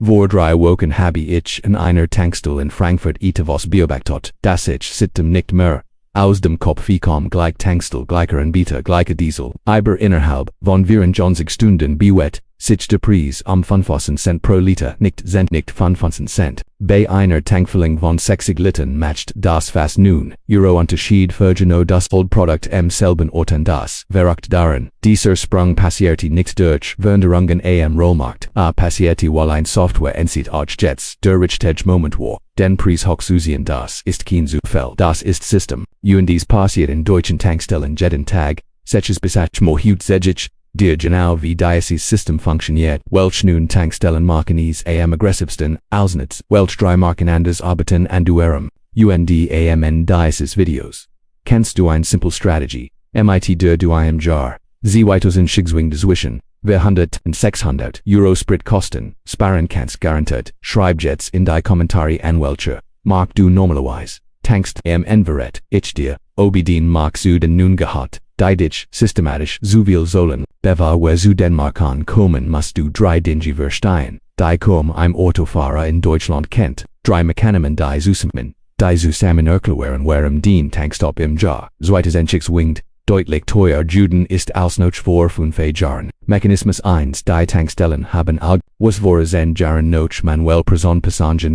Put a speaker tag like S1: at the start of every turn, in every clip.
S1: Vor drei Wochen habe ich in einer Tankstelle in Frankfurt etwas beobachtet, das ich seitdem nicht mehr aus dem Kopf komme, gleich Tankstelle, gleicher Anbieter, gleicher Diesel, aber innerhalb von 24 Stunden bewegt sich der Preis 15 Cent pro Liter, nicht 15 Cent. Bei einer Tankfüllung von 60 Litern matcht das fast nun. Euro Unterschied für genau das Produkt im selben Ort und das Verakt darin. Dieser Sprung passierte nicht durch Veränderungen am Rollmarkt, passierte weil ein Software entzieht jetzt der richtige Moment war. Den Preis hochzuziehen, das ist kein Zufall, das ist System. Und dies passiert in deutschen Tankstellen jeden Tag, solches besagt mohutzejig. Der genau wie dieses System funktioniert, welch nun Tankstellen Marken am aggressivsten ausnutzt, welch drei Marken anders arbeiten an duerem, in dieses Videos. Kennst du ein simple Strategie, mit der du im Jahr, zweitausend zwischen 400 und 600 Euro Sprit-Kosten, sparen kannst garantiert, schreib jetzt in die Kommentare an welcher Mark du normalerweise tankst am Enveret, ich dir, obedien Mark zu den nun gehabt. Die dich systematisch zuviel sollen, beva wer zu den Marken kommen musst du drei Dinge verstehen, die ein Autofahrer in Deutschland kennt, drei Mechanismen die zusammen erklären warum den Tankstop im Jahr 2020 deutlich teuer Juden ist als noch vor 5 Jahren. Mechanismus 1 die Tankstellen haben was vor den Jahren noch manuell Personen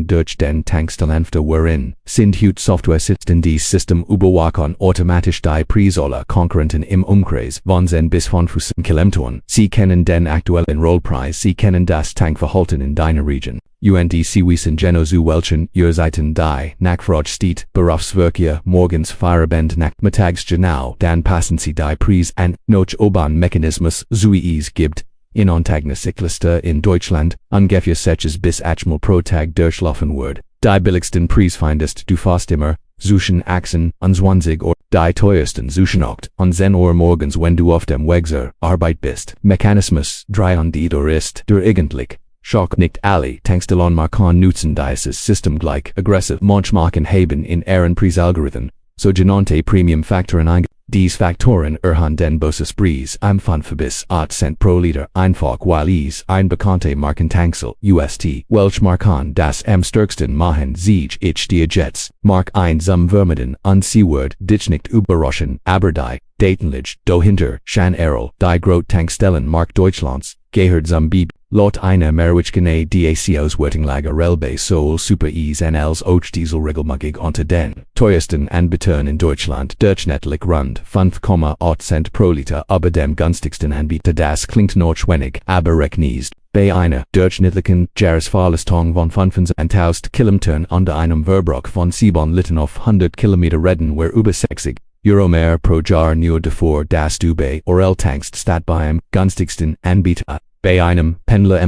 S1: durch den Tankstellenfter waren, sind heute Software sitzt die System überwachen automatisch die Preise Konkurrenten im Umkreis von 10 bis 15 Kilometern. Sie kennen den aktuellen Rollpreis, sie kennen das Tankverhalten in deiner Region. Sie wissen genau zu welchen Uhrzeiten die Nachfrage steht, Berufsverkehr, morgens Feierabend nachmittags genau, dann passen sie die Preise an, noch oben Mechanismus wie es gibt, in Antagonist-Cycliste in Deutschland, ungefähr 6 bis 8 pro Tag durchlaufen wird. Die billigsten Preis findest du fast immer, zwischen 28 oder die teuersten zwischen 8 und 10 Uhr morgens wenn du auf dem Weg zur Arbeit bist. Mechanismus 3 und der ist der eigentlich. Schock nicht alle Tankstellen Marken nutzen dieses System gleich aggressiv. Manche Marken haben in ihren Preisalgorithmen sogenannte Premium-Faktoren Dies Faktoren erhöhen den Preis am 5 bis 8 Cent pro Liter einfach weil es ein bekannte Markentankstelle welch Marken das am stärksten machen sich ich dir jetzt. Mark 1 Vermeiden und sie wird dich nicht überraschen, aber die Datenlich dahinter schon die Groß Tankstellen Mark Deutschlands gehört zum Beeb. Laut einer Mehrwertsteuer die Auswertungslage bei Soul Super als Diesel regelmäßig unter den teuersten Anbietern in Deutschland durchschnittlich rund 5,8 Cent pro Liter, aber dem günstigsten Anbieter das klingt noch wenig, aber rechnest. Bei einer durchschnittlichen Jahresverlastung von 25.000 Kilometern unter einem Verbruch von 7 Litern auf 100 Kilometer reden wir über 60 Euro mehr pro Jahr nur davor, dass du bei EHRLICH tankst statt beim günstigsten Anbieter. Bei einem Pendler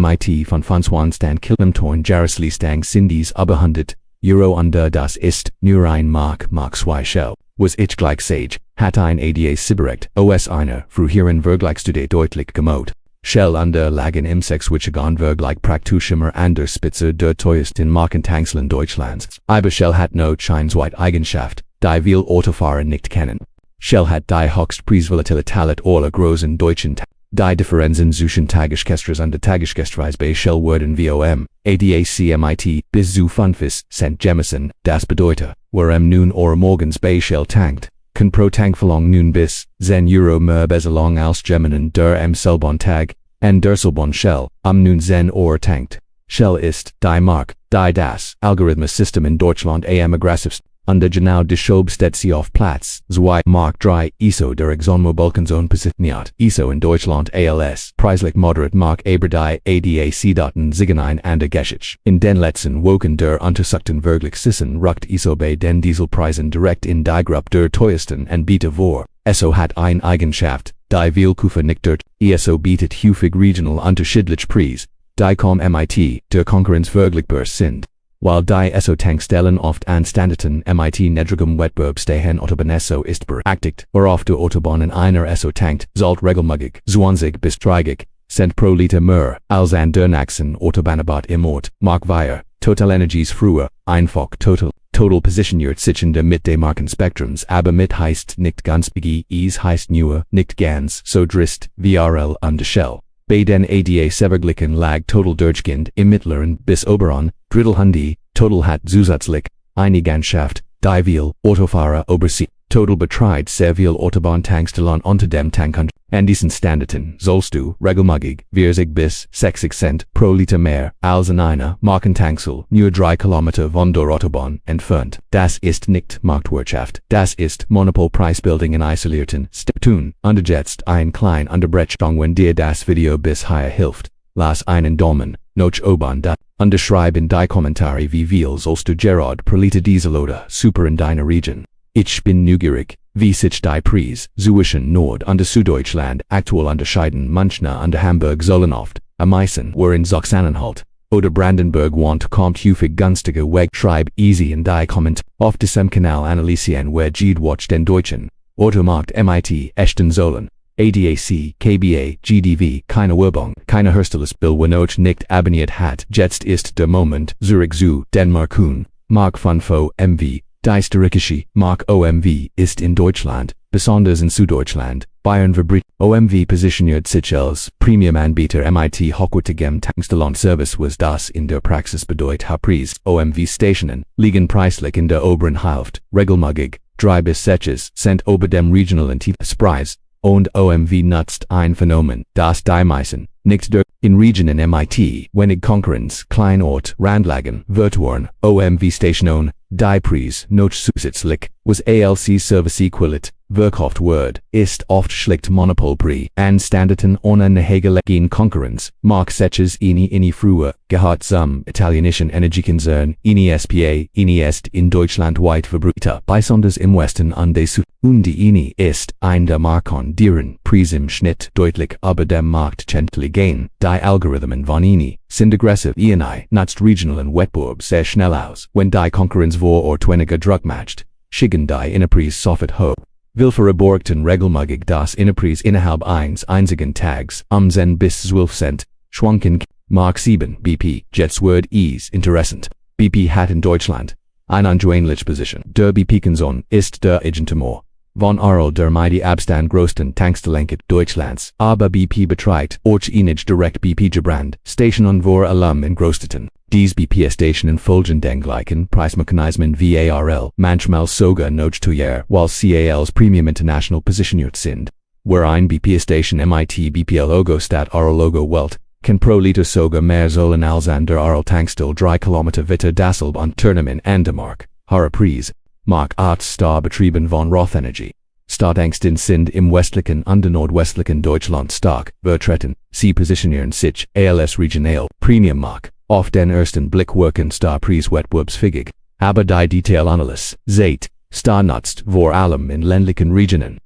S1: von 25 Kilometern Jahresleistung sind dies aber 100 Euro und das ist nur ein Mark 2 Shell. Was ich gleich sage, hat ein ADA Siberrecht OS einer früheren Vergleichsstudie deutlich gemacht. Shell lagen im sechzwichigen Vergleich praktisch immer an der Spitze der teuersten Markentankstellen Deutschlands. Aber Shell hat noch eine zweite Eigenschaft, die viele Autofahrer nicht kennen. Shell hat die höchste Preisvolatilität aller großen deutschen Die Differenzen zwischen Tagesgästres und Tagesgästreis bei Shell werden vom ADACMIT bis zu 5 Cent gemessen, das bedeutet, wer nun oder morgens bei Shell tankt, kann pro Tankfüllung nun bis 10 Euro mehr bezahlen als jemanden der am selben Tag, an der selben Shell, nun 10 Euro tankt. Shell ist die Mark, die das Algorithmus-System in Deutschland am aggressivsten. Genau deshalb steht sie auf Platz 2 Mark 3 ISO der Exxon-Mobil-Konsum positioniert. ISO in Deutschland als preislich moderat Mark aber die ADAC-Daten ziehen ein andere Geschichte. In den letzten Wochen der untersuchten Vergleichswissen rückt ISO bei den Dieselpreisen direkt in die Gruppe der teuersten Anbieter vor. ISO hat eine Eigenschaft, die Vielkäufer nicht dort. ISO bietet häufig regional unterschiedliche Preise, die mit der Konkurrenz vergleichbar sind. While die ISO-Tankstellen oft an Standorten mit niedrigem Wettbewerb stehen Autobahn ISO ist berechtigt, wer auf der Autobahn in einer ISO tankt, sollte regelmäßig 20 bis 30 Cent pro Liter mehr als an der nächsten Autobahnabfahrt im Ort. Mark wir, Total Energies früher, einfach Total positioniert sich in der Mitte des Markenspektrums, aber mit heißt nicht ganz biggie, es heißt nur nicht ganz so drist, VRL und Shell. bei den ADA Severglicken lag total durchgehend im mittleren bis oberen Drittelhundy, total hat zusätzlich Einiganschaft, die viel Autofahrer obersee, total betreut sehr viel Autobahn-Tankstellen unter dem Tankund. An diesen Standorten sollst du regelmäßig 40 bis 60 Cent pro Liter mehr als in einer Markentankstelle nur 3 Kilometer von der Autobahn entfernt. Das ist nicht Marktwirtschaft, das ist Monopolpreisbildung in isolierten Städten. Untersetzt ein klein Unterbrechung, wenn dir das Video bis hierher hilft. Lass einen Daumen nach oben da. Unterschreib in die Kommentare, wie viel sollst du Gerard per Liter Diesel oder Super in deiner Region. Ich bin neugierig, wie sich die Preise zwischen Nord- und Süddeutschland aktuell unterscheiden. Manche und Hamburg sollen oft am meisten in Sachsen-Anhalt oder Brandenburg und kommt häufig günstiger weg. Schreib easy in die Kommentare. Auf diesem Kanal analysieren wir jedwatch den deutschen Automarkt mit echten Zahlen. ADAC, KBA, GDV, keine Werbung, keine Herstellerspiel, wenn euch nicht abonniert hat. Jetzt ist der Moment, Zurück zu den Marken. Mark von OMV. Die historische Mark OMV ist in Deutschland, besonders in Süddeutschland, Bayern verbreitet. OMV positioniert sich als Premium-Anbieter mit hochwertigem Tankstellenservice, was das in der Praxis bedeutet. Preis. OMV-Stationen liegen preislich in der oberen Hälfte, regelmäßig 3 bis 6 Cent über dem regionalen Tiefpreis. Und OMV nutzt ein Phänomen, das die meisten nicht durch in Regionen mit wenig Konkurrenz, Kleinort, Randlagen, Virturen, OMV-Stationen, die Preis noch zusätzlich, was ALC-Service equivalent, verkauft wird, ist oft schlicht Monopolpreis. An Standorten ohne nahegelegene Konkurrenz, mag sich eine früher gehorsam italienischen Energiekonzern, ENI SPA, ENI ist in Deutschland weit verbreitet, besonders im Westen und der Süd. Und die ENI ist ein der Marken, deren Preis im Schnitt deutlich über dem Markt gehen. Die Algorithmen von ENI sind aggressiv. ENI nutzt regionalen Wettbewerb sehr schnell aus. Wenn die Konkurrenz vor Ort weniger Druck macht, schicken die Innerpreis sofort hoch. Wilfere Borgten regelmäßig das Innerpreis innerhalb eines einzigen Tags 10 bis 12 Cent schwanken. Mark 7 BP. Jetzt wird es interessant. BP hat in Deutschland eine ähnliche Position. Der BP-Konzern ist der Eigentümer von der mit Abstand größten Tankstellenkette Deutschlands. Aber BP betreibt auch eine direkt BP-Gebrand Stationen vor allem in Großstädten. Diese BP-Stationen folgen den gleichen Preismechanismen wie manchmal sogar noch teuer, weil sie als Premium International positioniert sind. Where ein BP-Station mit BP-Logo statt EHRLICH Welt, kann pro Liter sogar mehr zahlen als an der EHRL-Tankstelle 3 Kilometer weiter dasselbe und Tournament an der Mark. Preis. Mark 8 Star betrieben von Rothenergie. Tankstellen sind im westlichen und nordwestlichen Deutschland stark vertreten. Sie positionieren sich als regional Premium Mark. Auf den ersten Blick wirken Preiswettbewerbsfähig, aber die Detailanalyse zeigt, nutzt vor allem in ländlichen Regionen.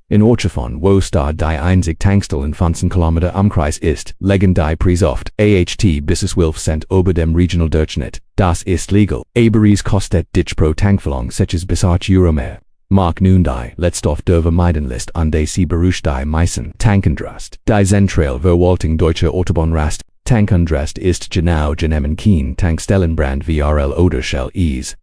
S1: In Ortschaften, wo die einzig Tankstellen 15 Kilometer Umkreis ist, legen die Preis oft AHT bis 12 Cent über dem Regional Durchschnitt. Das ist legal. Aber es kostet dich pro Tankfüllung bis 8 Euro mehr. Mark nun die letzte der Vermeidenlist an der sie beruht die meisten Tankendrast. Die zentrale Verwaltung deutscher Autobahnrast. Tankendrast ist genau genommen kein Tankstellenbrand VRL oder Shell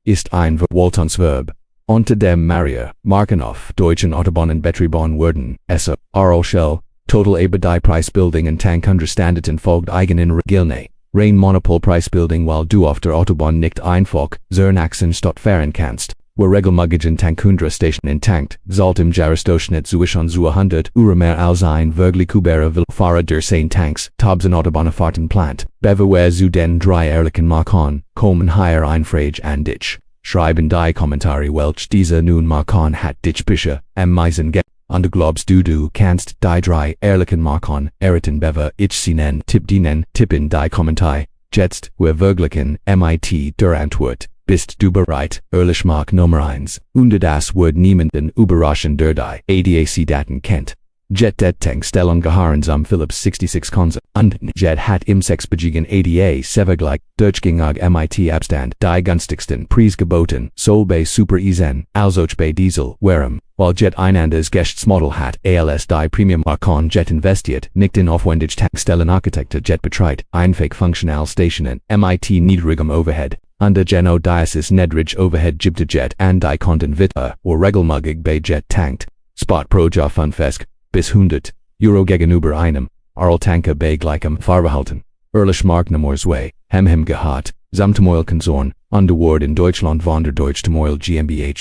S1: ist ein Verwaltungsverb. Unter dem Marier, Marken auf deutschen Autobahnen betrieben werden, EHRL Shell, total über die Preisbildung in Tankstellen folgt eigenen Regeln. Rein Monopolpreisbildung, weil du auf der Autobahn nicht einfach Zernachsen stattfahren kannst. Wo regelmäßig in Tankstellen tankt, sollte im Jahresdurchschnitt zwischen 200 Euro mehr als ein vergleichbarer Fahrer der 10 Tanks, Tabsen Autobahnfahrten plant. Bewehr zu den 3 ehrlichen Marken, kommen hier ein Frage an dich. Schreib in die Kommentare, welch diese nun Marken hat dich bisher am meisten und glaubst du kannst die 3 ehrlichen Marken erraten. Ich sie nennen, tipp in die Kommentare. Jetzt, wir vergleichen mit der Antwort. Bist du bereit? Ehrlich Mark Nummer 1. Unter das wird niemanden überraschen, der die ADAC-Daten kennt. Jet det Tankstellen gehorsam Philips 66 Konse. Und Jet hat im 6-begigen ADA Severgleich durchgängig mit Abstand die günstigsten Preis geboten, soll bei Super Eisen, also bei Diesel, warum, weil Jet ein anderes Geschäftsmodell hat, als die Premium-Marken Jet investiert, nicht in aufwendig Tankstellenarchitektur Jet betreibt, einfach funktional Stationen, mit niedrigem Overhead. Und genau dieses niedrig Overhead gibt Jet an die Konten weiter, wo regelmäßig bei Jet tankt. Spot pro Jahr Funfesk. Bis 100 Euro gegenüber einem Arl Tanker bei gleichem Fahrverhalten. EHRLICH Mark Way, hem gehat, Zamtemoil Konzern, Underward in Deutschland von der Deutschtemoil GmbH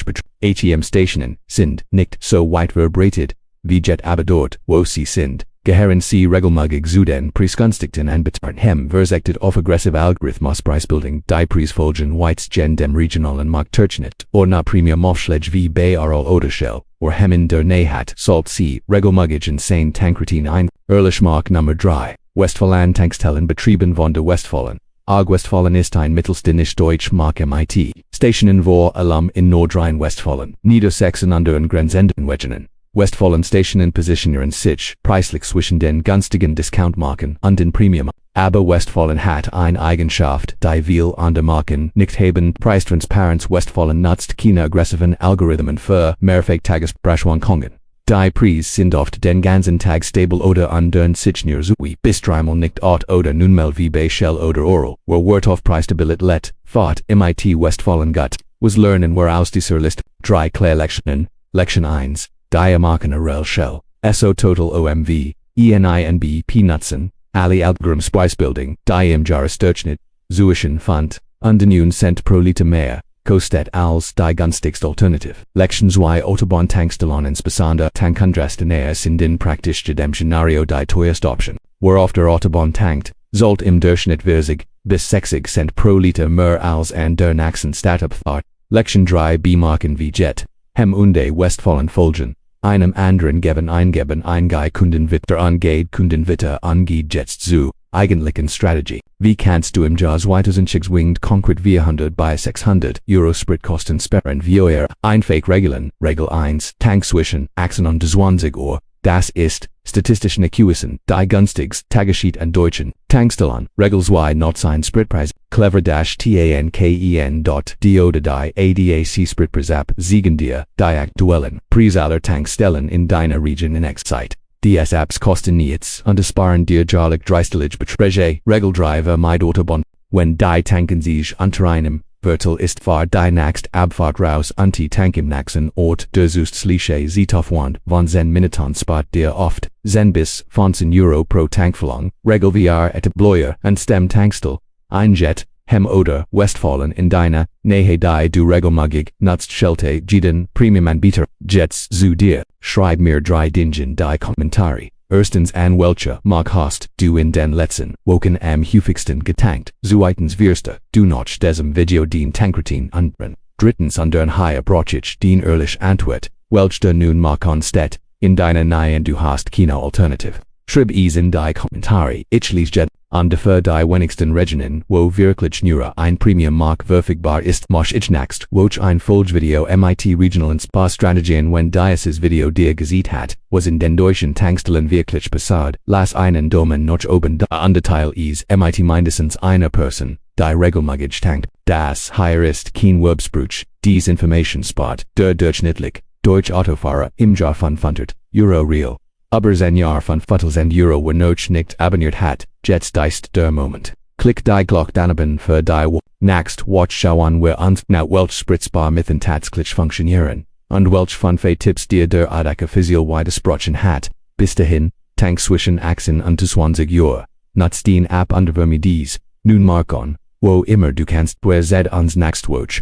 S1: HEM Stationen, sind, nicht so weit verbreitet, wie Jet aber dort, wo sie sind, gehören sie regelmäßig zu den preisgünstigsten Anbietern. Versechtet auf aggressive Algorithmus Preisbildung, die Preisfolgen Whites gen dem regionalen Marktdurchschnitt, or na Premium-Aufschläge wie bei Euro Unterschied, or in der Nähe, sollt sie regelmäßig in sein Tankroutine ein. EHRLICH Mark 3, Westfalen Tankstellen betrieben von der Westfalen. Westfalen ist ein mittelständisch deutsch Mark MIT. Stationen vor allem in Nordrhein-Westfalen, Niedersachsen und den grenzenden Regionen. Westfalen Stationen positionieren sich preislich zwischen den günstigen Discountmarken und den Premium. Aber Westfalen hat eine Eigenschaft, die viele andere Marken nicht haben. Preistransparenz. Westfalen nutzt keine aggressiven Algorithmen für Mehrfach-Tagespreisschwankungen. Die Preise sind oft den ganzen Tag stabil oder undern sich nur so wie bis dreimal nicht ort oder nunmehr wie bei Shell oder Oral, wo Wort auf Preisstabilität let, fort MIT Westfalen gut, was lernen wir aus dieser Liste. 3 Lektionen. Lektion 1. Die Marken EHRL Shell, SO Total OMV, ENINB Nutzen, alle Algorithms Preisbildung, die im Jahresdurchschnitt, Zuischen Fund, und nun Cent pro Liter mehr, kostet als die günstigste Alternative. Lektion 2 Autobahn-Tankstellen insbesondere Tankunterstände sind in praktisch jedem Szenario die teuerste Option. Wer auf der Autobahn tankt, sollte im Durchschnitt 40 bis 60 Cent pro Liter mehr als an der nächsten Stadtabfahrt. Lektion 3 B-Marken wie Jet, und Westfalen folgen. Einem anderen geben eingeben eingai Kundenwitter angeht Kundenwitter angeht jetzt zu, eigentlichen Strategie. Wie kannst du im Jahr 2006 konkret 400 bei 600 Euro Sprit-Kosten sparen wie einfach regeln? Regel 1, Tank zwischen 18 und 20 Uhr. Das ist, statistisch Accuracy, die günstigste Tagesschnitt an deutschen Tankstellen. Regel 2, not sein Spritpreise. Clever-tanken.do oder die ADAC Spritpreise ab siegen dir die aktuellen Preise aller Tankstellen in deiner Region in Echtzeit. Diese Apps kosten nichts und sparen dir jährlich dreistellig Beträge. Regel 3 vermeide Autobahn. Wenn die tanken sich unter einem Viertel ist fahr die nächste Abfahrt raus anti-tank im nächsten Ort der zusätzliche Zeitaufwand von 10 Minuten spart dir oft 10 bis 15 Euro pro Tankfüllung. Regel VR etablier und stem Tankstelle. Ein Jet, oder Westfalen in deiner Nähe die du regelmäßig nutzt schelte jeden Premium-Anbieter Jets zu dir. Schreib mir 3 Dingen die Kommentare. Erstens an welche Mark hast du in den letzten Wochen am häufigsten getankt? Zweitens wirst du nach diesem Video den Tankroutine anbringen. Drittens und hier brauchst den EHRLICH Antwort, welche nun Mark steht in deiner Nähe und du hast keine Alternative. Schreib es in die Kommentare. Ich lese Jet und für die wenigsten Regionen, wo wirklich nur ein Premium-Mark verfügbar ist, mach ich next, wo ich ein Folgevideo MIT Regional Strategien wenn dieses Video dir gesehen hat, was in den deutschen Tankstellen wirklich passiert, lass einen Daumen nach oben da und Teil is MIT mindestens einer Person, die regelmäßig tankt. Das hier ist kein Werbspruch, dies Informationsspot, der durchschnittlich deutsche Autofahrer im Jahr von 500 Euro real. Aber sein Jahr von 4000 Euro war noch nicht abonniert hat, jetzt ist der Moment. Klick die Glock daneben für die Next Watch schauen wir uns nach welch Spritzbar Mithen tatsächlich funktionieren und welch von Tipps dir der Adaka Physio widersprochen hat. Bis dahin, Tank zwischen 18 und 20 Uhr. Nutz den App unter dies, nun Mark on, wo immer du kannst, uns next watch.